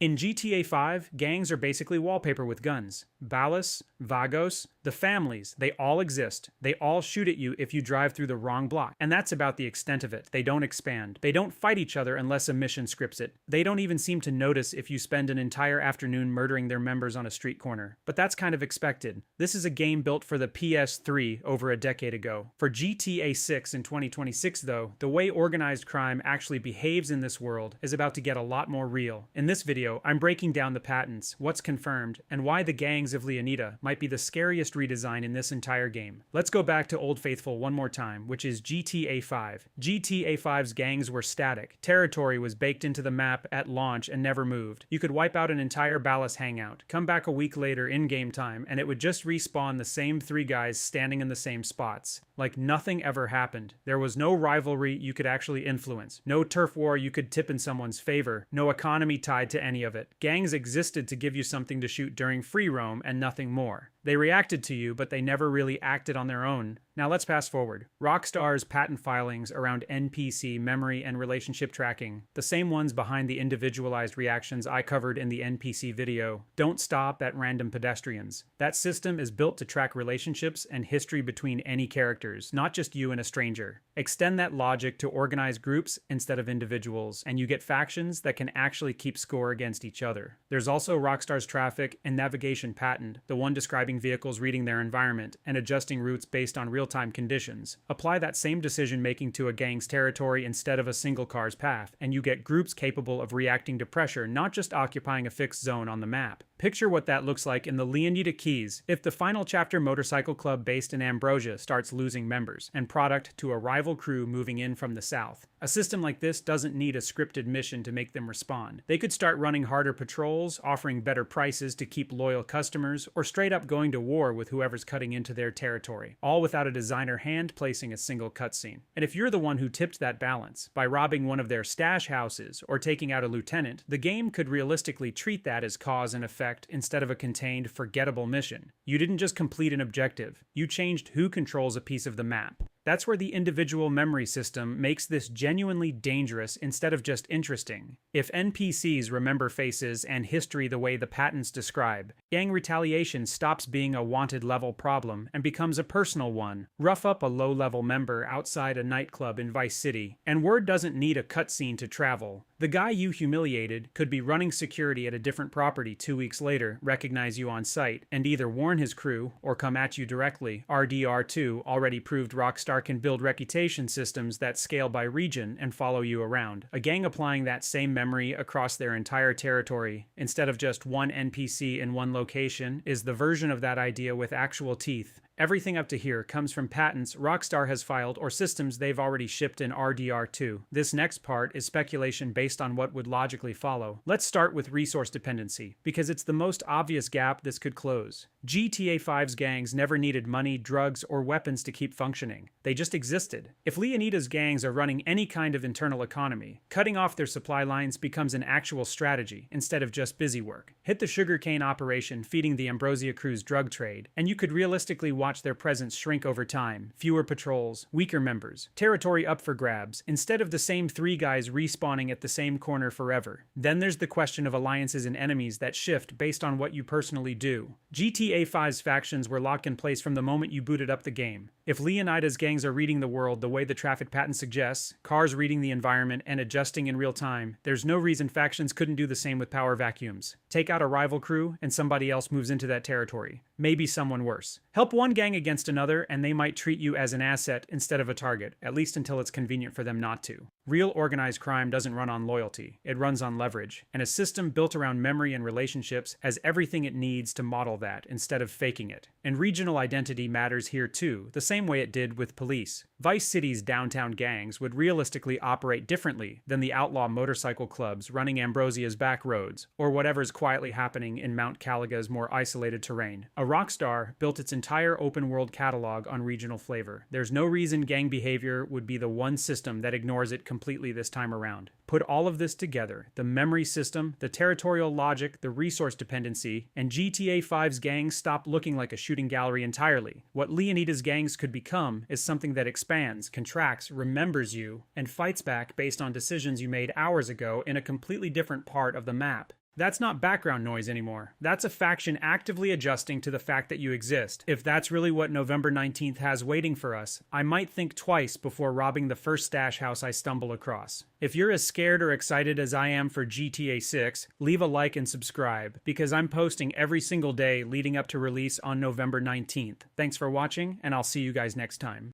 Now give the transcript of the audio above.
In GTA 5, gangs are basically wallpaper with guns. Ballas, Vagos, the families, they all exist. They all shoot at you if you drive through the wrong block. And that's about the extent of it. They don't expand. They don't fight each other unless a mission scripts it. They don't even seem to notice if you spend an entire afternoon murdering their members on a street corner. But that's kind of expected. This is a game built for the PS3 over a decade ago. For GTA 6 in 2026 though, the way organized crime actually behaves in this world is about to get a lot more real. In this video, I'm breaking down the patents, what's confirmed, and why the gangs of Leonida might be the scariest redesign in this entire game. Let's go back to Old Faithful one more time, which is GTA 5. GTA 5's gangs were static. Territory was baked into the map at launch and never moved. You could wipe out an entire Ballas hangout, come back a week later in game time, and it would just respawn the same 3 guys standing in the same spots. Like nothing ever happened. There was no rivalry you could actually influence, no turf war you could tip in someone's favor, no economy tied to any of it. Gangs existed to give you something to shoot during free roam and nothing more. They reacted to you, but they never really acted on their own. Now let's fast forward. Rockstar's patent filings around NPC memory and relationship tracking, the same ones behind the individualized reactions I covered in the NPC video, don't stop at random pedestrians. That system is built to track relationships and history between any characters, not just you and a stranger. Extend that logic to organized groups instead of individuals, and you get factions that can actually keep score against each other. There's also Rockstar's traffic and navigation patent, the one describing vehicles reading their environment and adjusting routes based on real-time conditions. Apply that same decision-making to a gang's territory instead of a single car's path, and you get groups capable of reacting to pressure, not just occupying a fixed zone on the map. Picture what that looks like in the Leonida Keys if the final chapter motorcycle club based in Ambrosia starts losing members and product to a rival crew moving in from the south. A system like this doesn't need a scripted mission to make them respond. They could start running harder patrols, offering better prices to keep loyal customers, or straight up going to war with whoever's cutting into their territory, all without a designer hand placing a single cutscene. And if you're the one who tipped that balance, by robbing one of their stash houses or taking out a lieutenant, the game could realistically treat that as cause and effect instead of a contained, forgettable mission. You didn't just complete an objective, you changed who controls a piece of the map. That's where the individual memory system makes this genuinely dangerous instead of just interesting. If NPCs remember faces and history the way the patents describe, gang retaliation stops being a wanted level problem and becomes a personal one. Rough up a low-level member outside a nightclub in Vice City, and word doesn't need a cutscene to travel. The guy you humiliated could be running security at a different property 2 weeks later, recognize you on sight, and either warn his crew or come at you directly. RDR2 already proved Rockstar can build reputation systems that scale by region and follow you around. A gang applying that same memory across their entire territory, instead of just one NPC in one location, is the version of that idea with actual teeth. Everything up to here comes from patents Rockstar has filed or systems they've already shipped in RDR2. This next part is speculation based on what would logically follow. Let's start with resource dependency, because it's the most obvious gap this could close. GTA 5's gangs never needed money, drugs, or weapons to keep functioning. They just existed. If Leonida's gangs are running any kind of internal economy, cutting off their supply lines becomes an actual strategy instead of just busy work. Hit the sugarcane operation feeding the Ambrosia crew's drug trade, and you could realistically watch their presence shrink over time. Fewer patrols, weaker members, territory up for grabs, instead of the same 3 guys respawning at the same corner forever. Then there's the question of alliances and enemies that shift based on what you personally do. GTA 5's factions were locked in place from the moment you booted up the game. If Leonida's gangs are reading the world the way the traffic patent suggests, cars reading the environment and adjusting in real time, there's no reason factions couldn't do the same with power vacuums. Take out a rival crew and somebody else moves into that territory. Maybe someone worse. Help one gang against another and they might treat you as an asset instead of a target, at least until it's convenient for them not to. Real organized crime doesn't run on loyalty, it runs on leverage, and a system built around memory and relationships has everything it needs to model that instead of faking it. And regional identity matters here too, the same way it did with police. Vice City's downtown gangs would realistically operate differently than the outlaw motorcycle clubs running Ambrosia's back roads, or whatever's quietly happening in Mount Calaga's more isolated terrain. A Rockstar built its entire open-world catalog on regional flavor. There's no reason gang behavior would be the one system that ignores it completely this time around. Put all of this together, the memory system, the territorial logic, the resource dependency, and GTA 5's gangs stop looking like a shooting gallery entirely. What Leonida's gangs could become is something that expands, contracts, remembers you, and fights back based on decisions you made hours ago in a completely different part of the map. That's not background noise anymore. That's a faction actively adjusting to the fact that you exist. If that's really what November 19th has waiting for us, I might think twice before robbing the first stash house I stumble across. If you're as scared or excited as I am for GTA 6, leave a like and subscribe, because I'm posting every single day leading up to release on November 19th. Thanks for watching, and I'll see you guys next time.